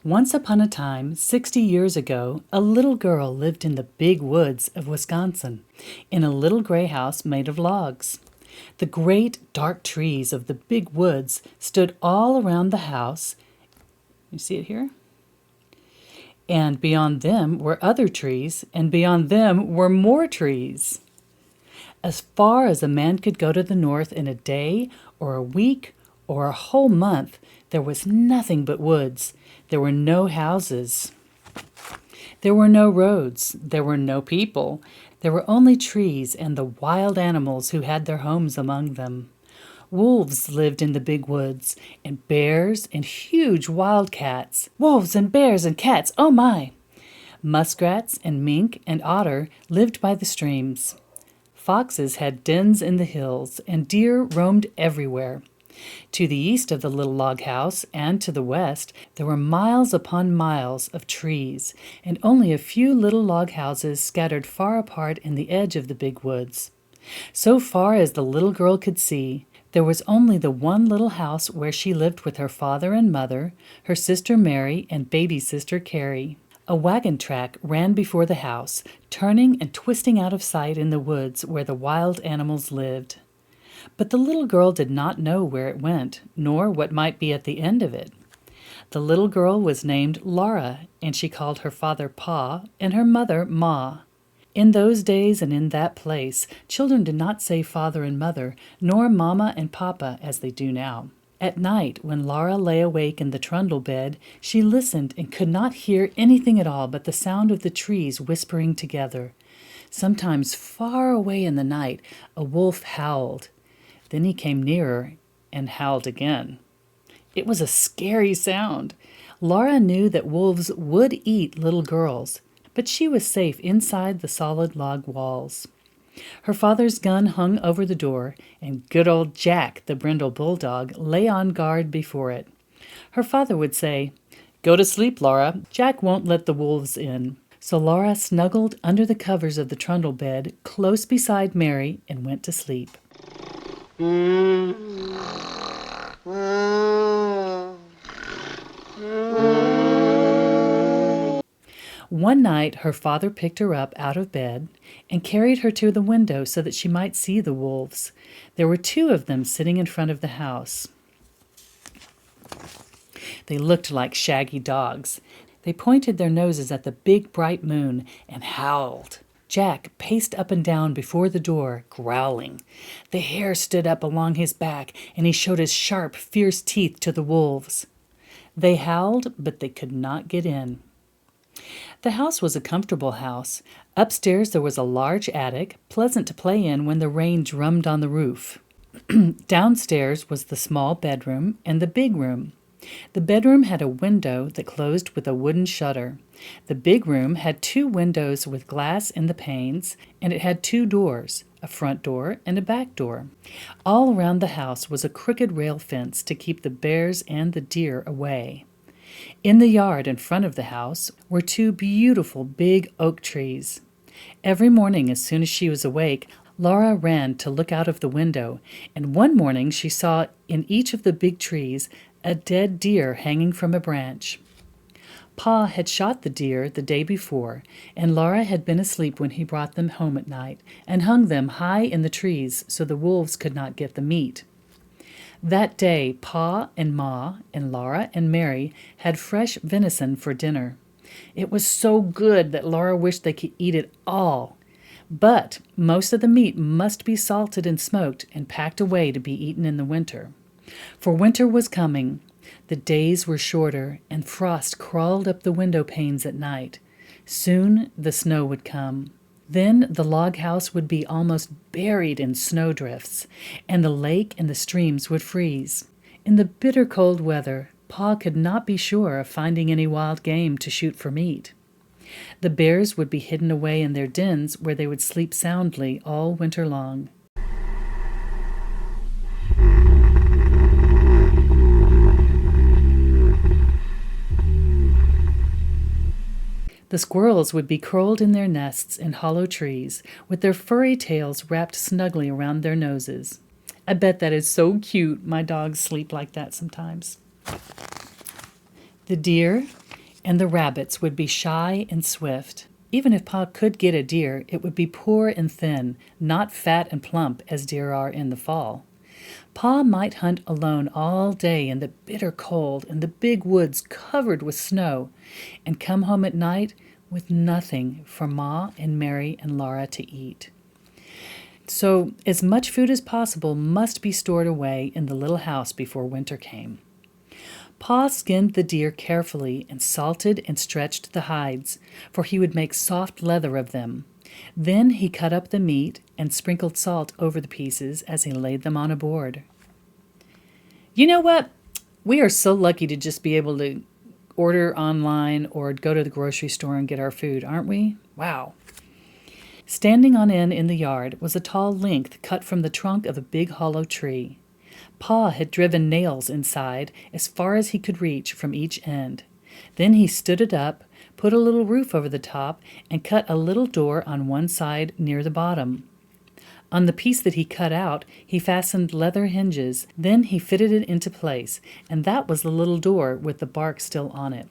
Once upon a time, 60 years ago, a little girl lived in the big woods of Wisconsin, in a little gray house made of logs. The great, dark trees of the big woods stood all around the house. You see it here? And beyond them were other trees, and beyond them were more trees. As far as a man could go to the north in a day, or a week, or a whole month, there was nothing but woods. There were no houses. There were no roads. There were no people. There were only trees and the wild animals who had their homes among them. Wolves lived in the big woods, and bears and huge wildcats. Wolves and bears and cats, oh my! Muskrats and mink and otter lived by the streams. Foxes had dens in the hills, and deer roamed everywhere. To the east of the little log house and to the west, there were miles upon miles of trees, and only a few little log houses scattered far apart in the edge of the big woods. So far as the little girl could see, there was only the one little house where she lived with her father and mother, her sister Mary, and baby sister Carrie. A wagon track ran before the house, turning and twisting out of sight in the woods where the wild animals lived. But the little girl did not know where it went, nor what might be at the end of it. The little girl was named Laura, and she called her father Pa and her mother Ma. In those days and in that place, children did not say father and mother, nor mama and papa as they do now. At night, when Laura lay awake in the trundle bed, she listened and could not hear anything at all but the sound of the trees whispering together. Sometimes far away in the night, a wolf howled. Then he came nearer and howled again. It was a scary sound. Laura knew that wolves would eat little girls, but she was safe inside the solid log walls. Her father's gun hung over the door, and good old Jack, the brindle bulldog, lay on guard before it. Her father would say, "Go to sleep, Laura. Jack won't let the wolves in." So Laura snuggled under the covers of the trundle bed, close beside Mary, and went to sleep. One night her father picked her up out of bed and carried her to the window so that she might see the wolves. There were 2 of them sitting in front of the house. They looked like shaggy dogs. They pointed their noses at the big bright moon and howled. Jack paced up and down before the door, growling. The hair stood up along his back, and he showed his sharp, fierce teeth to the wolves. They howled, but they could not get in. The house was a comfortable house. Upstairs there was a large attic, pleasant to play in when the rain drummed on the roof. Downstairs was the small bedroom and the big room. The bedroom had a window that closed with a wooden shutter. The big room had 2 windows with glass in the panes, and it had 2 doors, a front door and a back door. All around the house was a crooked rail fence to keep the bears and the deer away. In the yard in front of the house were 2 beautiful big oak trees. Every morning, as soon as she was awake, Laura ran to look out of the window, and one morning she saw in each of the big trees a dead deer hanging from a branch. Pa had shot the deer the day before, and Laura had been asleep when he brought them home at night and hung them high in the trees so the wolves could not get the meat. That day, Pa and Ma and Laura and Mary had fresh venison for dinner. It was so good that Laura wished they could eat it all. But most of the meat must be salted and smoked and packed away to be eaten in the winter. For winter was coming. The days were shorter, and frost crawled up the window panes at night. Soon the snow would come. Then the log house would be almost buried in snowdrifts, and the lake and the streams would freeze. In the bitter cold weather, Pa could not be sure of finding any wild game to shoot for meat. The bears would be hidden away in their dens where they would sleep soundly all winter long. The squirrels would be curled in their nests in hollow trees, with their furry tails wrapped snugly around their noses. I bet that is so cute. My dogs sleep like that sometimes. The deer and the rabbits would be shy and swift. Even if Pa could get a deer, it would be poor and thin, not fat and plump as deer are in the fall. Pa might hunt alone all day in the bitter cold in the big woods covered with snow, and come home at night with nothing for Ma and Mary and Laura to eat. So, as much food as possible must be stored away in the little house before winter came. Pa skinned the deer carefully and salted and stretched the hides, for he would make soft leather of them. Then he cut up the meat and sprinkled salt over the pieces as he laid them on a board. You know what? We are so lucky to just be able to order online or go to the grocery store and get our food, aren't we? Wow. Standing on end in the yard was a tall length cut from the trunk of a big hollow tree. Pa had driven nails inside as far as he could reach from each end. Then he stood it up, put a little roof over the top, and cut a little door on one side near the bottom. On the piece that he cut out, he fastened leather hinges. Then he fitted it into place, and that was the little door with the bark still on it.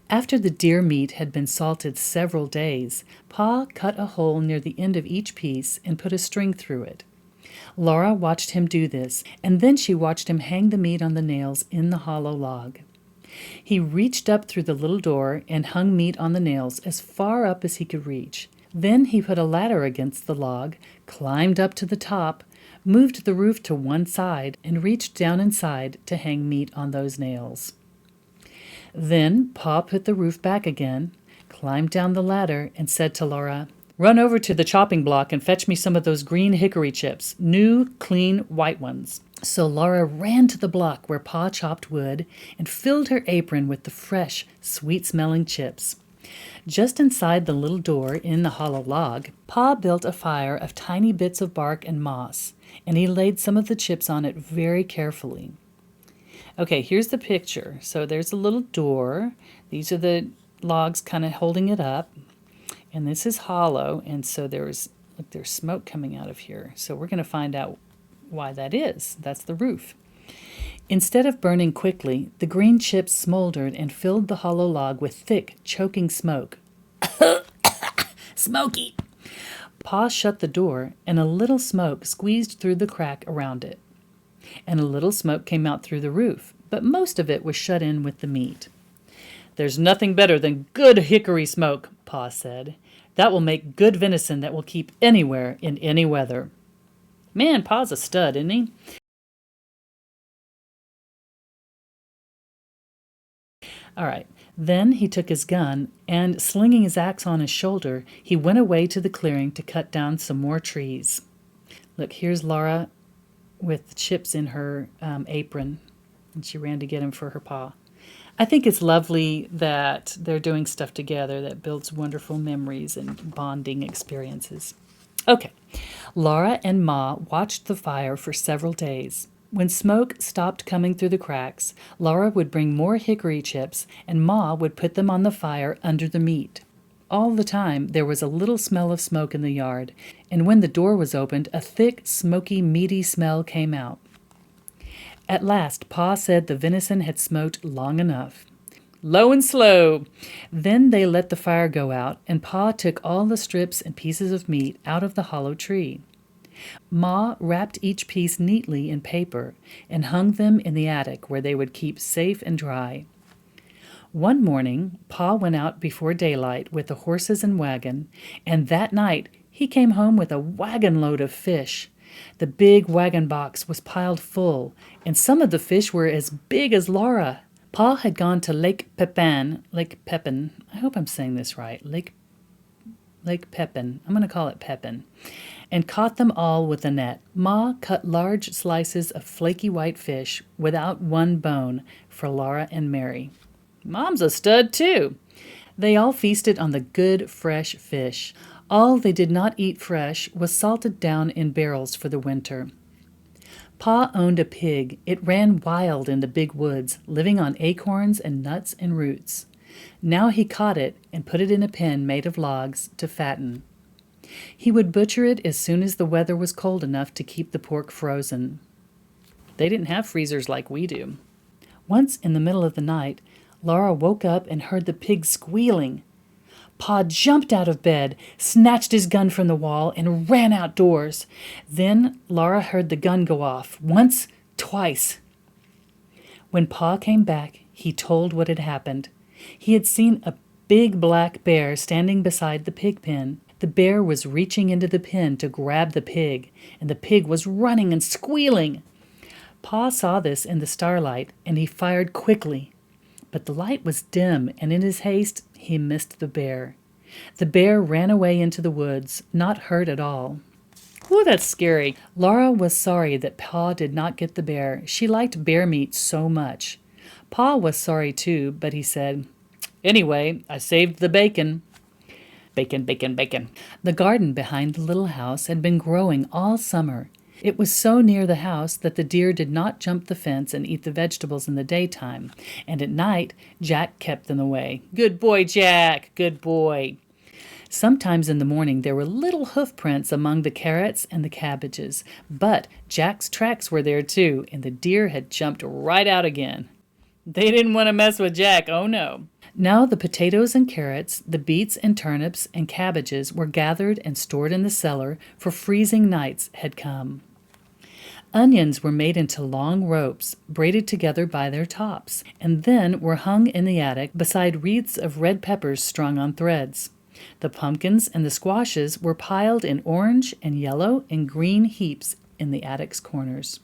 After the deer meat had been salted several days, Pa cut a hole near the end of each piece and put a string through it. Laura watched him do this, and then she watched him hang the meat on the nails in the hollow log. He reached up through the little door and hung meat on the nails as far up as he could reach. Then he put a ladder against the log, climbed up to the top, moved the roof to one side, and reached down inside to hang meat on those nails. Then Pa put the roof back again, climbed down the ladder, and said to Laura, "Run over to the chopping block and fetch me some of those green hickory chips, new, clean, white ones." So Laura ran to the block where Pa chopped wood and filled her apron with the fresh, sweet-smelling chips. Just inside the little door in the hollow log, Pa built a fire of tiny bits of bark and moss, and he laid some of the chips on it very carefully. Okay, here's the picture. So there's a little door. These are the logs kind of holding it up. And this is hollow, and so there's smoke coming out of here. So we're going to find out why that is. That's the roof. Instead of burning quickly, the green chips smoldered and filled the hollow log with thick, choking smoke. Smoky! Pa shut the door, and a little smoke squeezed through the crack around it. And a little smoke came out through the roof, but most of it was shut in with the meat. "There's nothing better than good hickory smoke," Pa said. "That will make good venison that will keep anywhere in any weather." Man, Pa's a stud, isn't he? All right. Then he took his gun, and slinging his axe on his shoulder, he went away to the clearing to cut down some more trees. Look, here's Laura with chips in her apron, and she ran to get him for her Pa. I think it's lovely that they're doing stuff together that builds wonderful memories and bonding experiences. Okay, Laura and Ma watched the fire for several days. When smoke stopped coming through the cracks, Laura would bring more hickory chips, and Ma would put them on the fire under the meat. All the time, there was a little smell of smoke in the yard, and when the door was opened, a thick, smoky, meaty smell came out. At last, Pa said the venison had smoked long enough. Low and slow. Then they let the fire go out, and Pa took all the strips and pieces of meat out of the hollow tree. Ma wrapped each piece neatly in paper and hung them in the attic where they would keep safe and dry. One morning, Pa went out before daylight with the horses and wagon, and that night he came home with a wagon load of fish. The big wagon box was piled full, and some of the fish were as big as Laura. Pa had gone to Lake Pepin, I hope I'm saying this right, Lake Pepin, I'm going to call it Pepin, and caught them all with a net. Ma cut large slices of flaky white fish without one bone for Laura and Mary. Mom's a stud, too. They all feasted on the good, fresh fish. All they did not eat fresh was salted down in barrels for the winter. Pa owned a pig. It ran wild in the big woods, living on acorns and nuts and roots. Now he caught it and put it in a pen made of logs to fatten. He would butcher it as soon as the weather was cold enough to keep the pork frozen. They didn't have freezers like we do. Once in the middle of the night, Laura woke up and heard the pig squealing. Pa jumped out of bed, snatched his gun from the wall, and ran outdoors. Then Laura heard the gun go off, once, twice. When Pa came back, he told what had happened. He had seen a big black bear standing beside the pig pen. The bear was reaching into the pen to grab the pig, and the pig was running and squealing. Pa saw this in the starlight, and he fired quickly. But the light was dim, and in his haste, he missed the bear. The bear ran away into the woods, not hurt at all. Whew, that's scary. Laura was sorry that Pa did not get the bear. She liked bear meat so much. Pa was sorry too, but he said, "Anyway, I saved the bacon." Bacon, bacon, bacon. The garden behind the little house had been growing all summer. It was so near the house that the deer did not jump the fence and eat the vegetables in the daytime, and at night Jack kept them away. Good boy, Jack! Good boy! Sometimes in the morning there were little hoof prints among the carrots and the cabbages, but Jack's tracks were there too, and the deer had jumped right out again. They didn't want to mess with Jack, oh no. Now the potatoes and carrots, the beets and turnips and cabbages were gathered and stored in the cellar, for freezing nights had come. Onions were made into long ropes, braided together by their tops, and then were hung in the attic beside wreaths of red peppers strung on threads. The pumpkins and the squashes were piled in orange and yellow and green heaps in the attic's corners.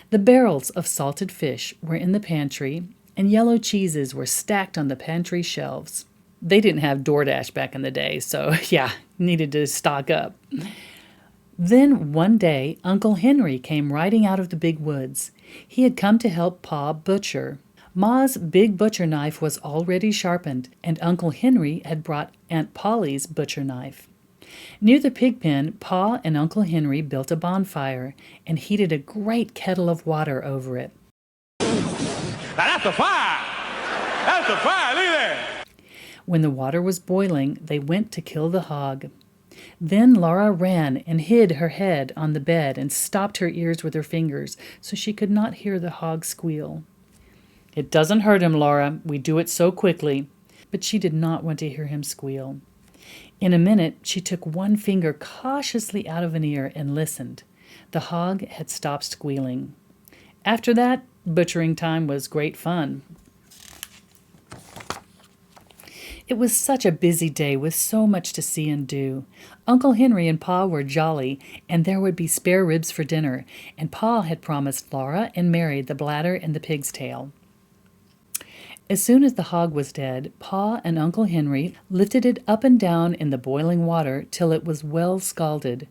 The barrels of salted fish were in the pantry, and yellow cheeses were stacked on the pantry shelves. They didn't have DoorDash back in the day, so needed to stock up. Then one day, Uncle Henry came riding out of the big woods. He had come to help Pa butcher. Ma's big butcher knife was already sharpened, and Uncle Henry had brought Aunt Polly's butcher knife. Near the pig pen, Pa and Uncle Henry built a bonfire and heated a great kettle of water over it. Now that's a fire! That's a fire! Look at that! When the water was boiling, they went to kill the hog. Then Laura ran and hid her head on the bed and stopped her ears with her fingers so she could not hear the hog squeal. "It doesn't hurt him, Laura. We do it so quickly." But she did not want to hear him squeal. In a minute, she took one finger cautiously out of an ear and listened. The hog had stopped squealing. After that, butchering time was great fun. It was such a busy day with so much to see and do. Uncle Henry and Pa were jolly, and there would be spare ribs for dinner, and Pa had promised Laura and Mary the bladder and the pig's tail. As soon as the hog was dead, Pa and Uncle Henry lifted it up and down in the boiling water till it was well scalded.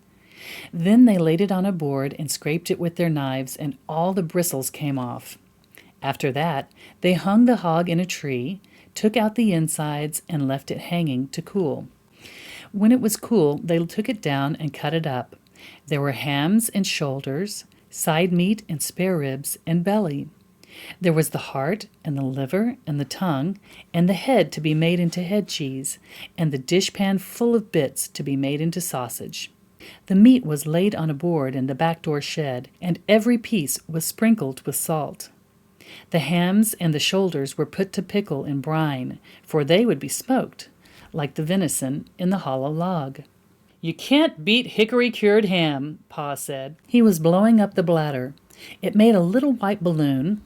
Then they laid it on a board and scraped it with their knives, and all the bristles came off. After that, they hung the hog in a tree, took out the insides, and left it hanging to cool. When it was cool, they took it down and cut it up. There were hams and shoulders, side meat and spare ribs, and belly. There was the heart and the liver and the tongue and the head to be made into head cheese, and the dishpan full of bits to be made into sausage. The meat was laid on a board in the back door shed, and every piece was sprinkled with salt. The hams and the shoulders were put to pickle in brine, for they would be smoked, like the venison, in the hollow log. "You can't beat hickory-cured ham," Pa said. He was blowing up the bladder. It made a little white balloon,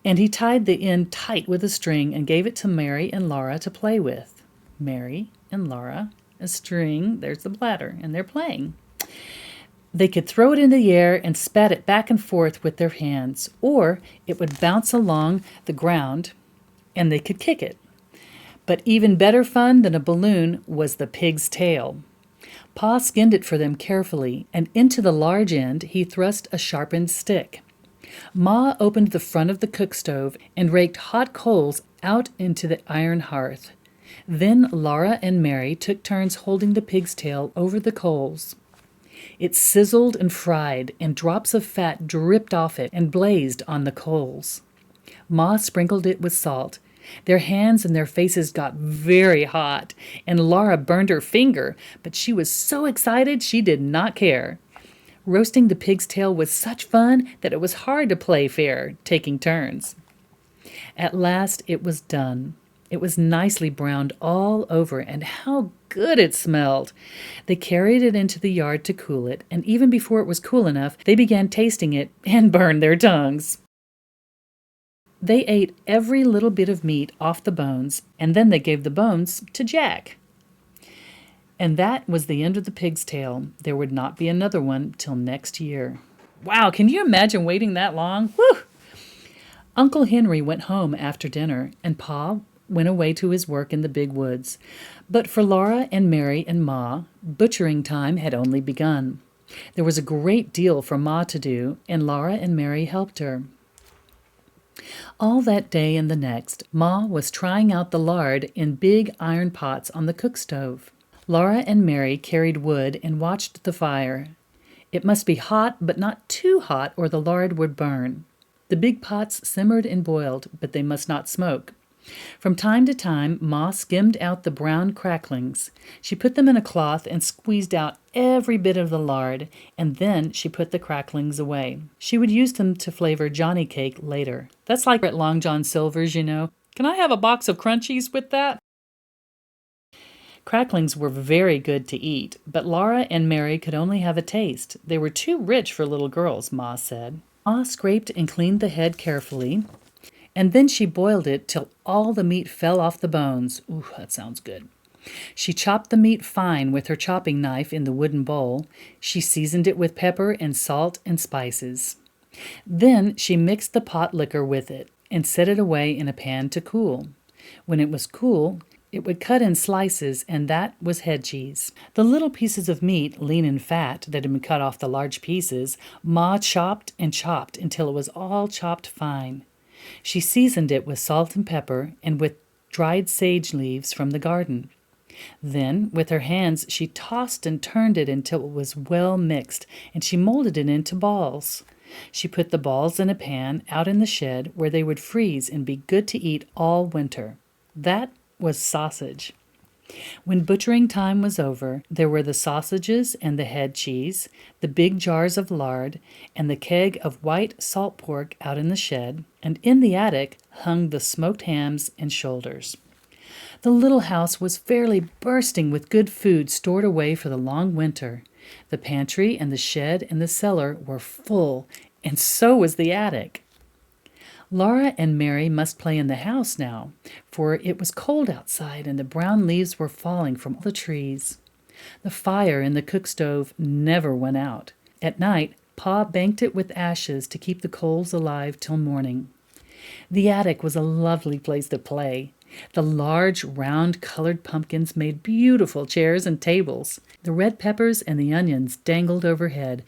and he tied the end tight with a string and gave it to Mary and Laura to play with. Mary and Laura, a string, there's the bladder, and they're playing. They could throw it in the air and spat it back and forth with their hands, or it would bounce along the ground and they could kick it. But even better fun than a balloon was the pig's tail. Pa skinned it for them carefully, and into the large end he thrust a sharpened stick. Ma opened the front of the cook stove and raked hot coals out into the iron hearth. Then Laura and Mary took turns holding the pig's tail over the coals. It sizzled and fried, and drops of fat dripped off it and blazed on the coals. Ma sprinkled it with salt. Their hands and their faces got very hot, and Laura burned her finger, but she was so excited she did not care. Roasting the pig's tail was such fun that it was hard to play fair, taking turns. At last it was done. It was nicely browned all over, and how good it smelled! They carried it into the yard to cool it, and even before it was cool enough, they began tasting it and burned their tongues. They ate every little bit of meat off the bones, and then they gave the bones to Jack. And that was the end of the pig's tale. There would not be another one till next year. Wow, can you imagine waiting that long? Whew! Uncle Henry went home after dinner, and Pa went away to his work in the big woods. But for Laura and Mary and Ma, butchering time had only begun. There was a great deal for Ma to do, and Laura and Mary helped her. All that day and the next, Ma was trying out the lard in big iron pots on the cook stove. Laura and Mary carried wood and watched the fire. It must be hot, but not too hot, or the lard would burn. The big pots simmered and boiled, but they must not smoke. From time to time, Ma skimmed out the brown cracklings. She put them in a cloth and squeezed out every bit of the lard, and then she put the cracklings away. She would use them to flavor Johnny cake later. That's like at Long John Silver's, you know. Can I have a box of Crunchies with that? Cracklings were very good to eat, but Laura and Mary could only have a taste. They were too rich for little girls, Ma said. Ma scraped and cleaned the head carefully, and then she boiled it till all the meat fell off the bones. Ooh, that sounds good. She chopped the meat fine with her chopping knife in the wooden bowl. She seasoned it with pepper and salt and spices. Then she mixed the pot liquor with it and set it away in a pan to cool. When it was cool, it would cut in slices, and that was head cheese. The little pieces of meat, lean and fat, that had been cut off the large pieces, Ma chopped and chopped until it was all chopped fine. She seasoned it with salt and pepper and with dried sage leaves from the garden. Then, with her hands, she tossed and turned it until it was well mixed, and she molded it into balls. She put the balls in a pan out in the shed where they would freeze and be good to eat all winter. That was sausage. When butchering time was over, there were the sausages and the head cheese, the big jars of lard, and the keg of white salt pork out in the shed, and in the attic hung the smoked hams and shoulders. The little house was fairly bursting with good food stored away for the long winter. The pantry and the shed and the cellar were full, and so was the attic. Laura and Mary must play in the house now, for it was cold outside and the brown leaves were falling from all the trees. The fire in the cook stove never went out. At night, Pa banked it with ashes to keep the coals alive till morning. The attic was a lovely place to play. The large, round, colored pumpkins made beautiful chairs and tables. The red peppers and the onions dangled overhead.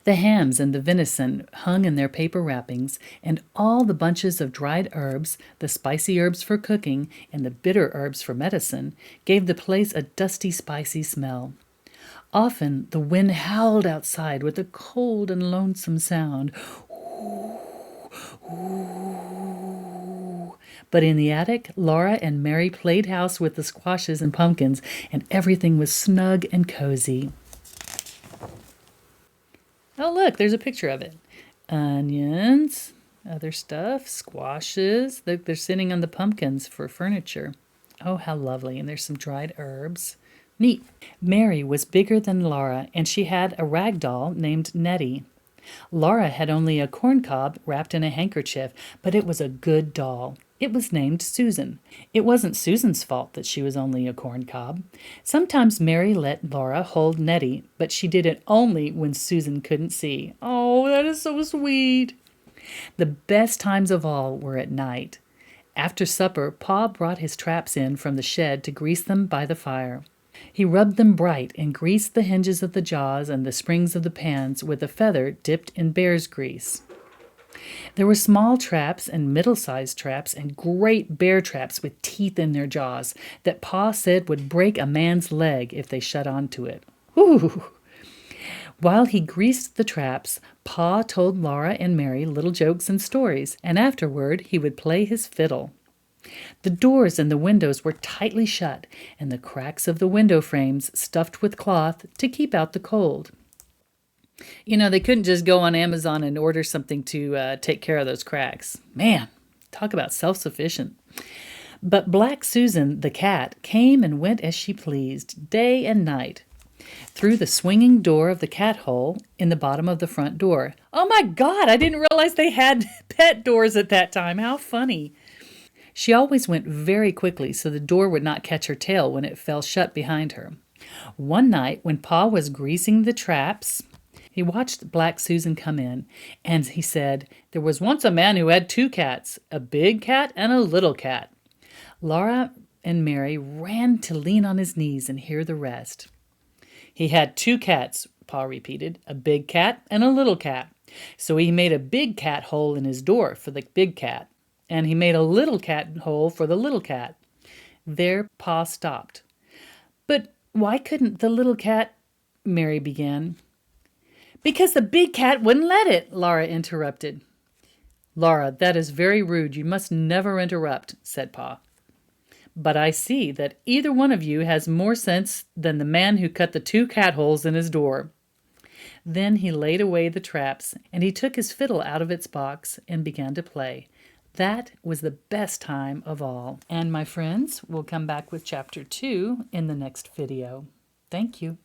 The hams and the venison hung in their paper wrappings, and all the bunches of dried herbs, the spicy herbs for cooking and the bitter herbs for medicine, gave the place a dusty, spicy smell. Often the wind howled outside with a cold and lonesome sound. Ooh, ooh. But in the attic, Laura and Mary played house with the squashes and pumpkins, and everything was snug and cozy. Oh, look, there's a picture of it. Onions, other stuff, squashes. They're sitting on the pumpkins for furniture. Oh, how lovely. And there's some dried herbs. Neat. Mary was bigger than Laura, and she had a rag doll named Nettie. Laura had only a corn cob wrapped in a handkerchief, but it was a good doll. It was named Susan. It wasn't Susan's fault that she was only a corn cob. Sometimes Mary let Laura hold Nettie, but she did it only when Susan couldn't see. Oh, that is so sweet. The best times of all were at night. After supper, Pa brought his traps in from the shed to grease them by the fire. He rubbed them bright and greased the hinges of the jaws and the springs of the pans with a feather dipped in bear's grease. There were small traps and middle-sized traps and great bear traps with teeth in their jaws that Pa said would break a man's leg if they shut onto it. Whew! While he greased the traps, Pa told Laura and Mary little jokes and stories, and afterward he would play his fiddle. The doors and the windows were tightly shut, and the cracks of the window frames stuffed with cloth to keep out the cold. You know, they couldn't just go on Amazon and order something to take care of those cracks. Man, Talk about self-sufficient. But Black Susan, the cat, came and went as she pleased, day and night, through the swinging door of the cat hole in the bottom of the front door. Oh my God, I didn't realize they had pet doors at that time. How funny. She always went very quickly so the door would not catch her tail when it fell shut behind her. One night, when Pa was greasing the traps, he watched Black Susan come in, and he said, "There was once a man who had two cats, a big cat and a little cat." Laura and Mary ran to lean on his knees and hear the rest. "He had two cats," Pa repeated, "a big cat and a little cat. So he made a big cat hole in his door for the big cat, and he made a little cat hole for the little cat." There Pa stopped. "But why couldn't the little cat—" Mary began. "Because the big cat wouldn't let it," Laura interrupted. "Laura, that is very rude. You must never interrupt," said Pa. "But I see that either one of you has more sense than the man who cut the two cat holes in his door." Then he laid away the traps, and he took his fiddle out of its box and began to play. That was the best time of all. And my friends, we'll come back with chapter 2 in the next video. Thank you.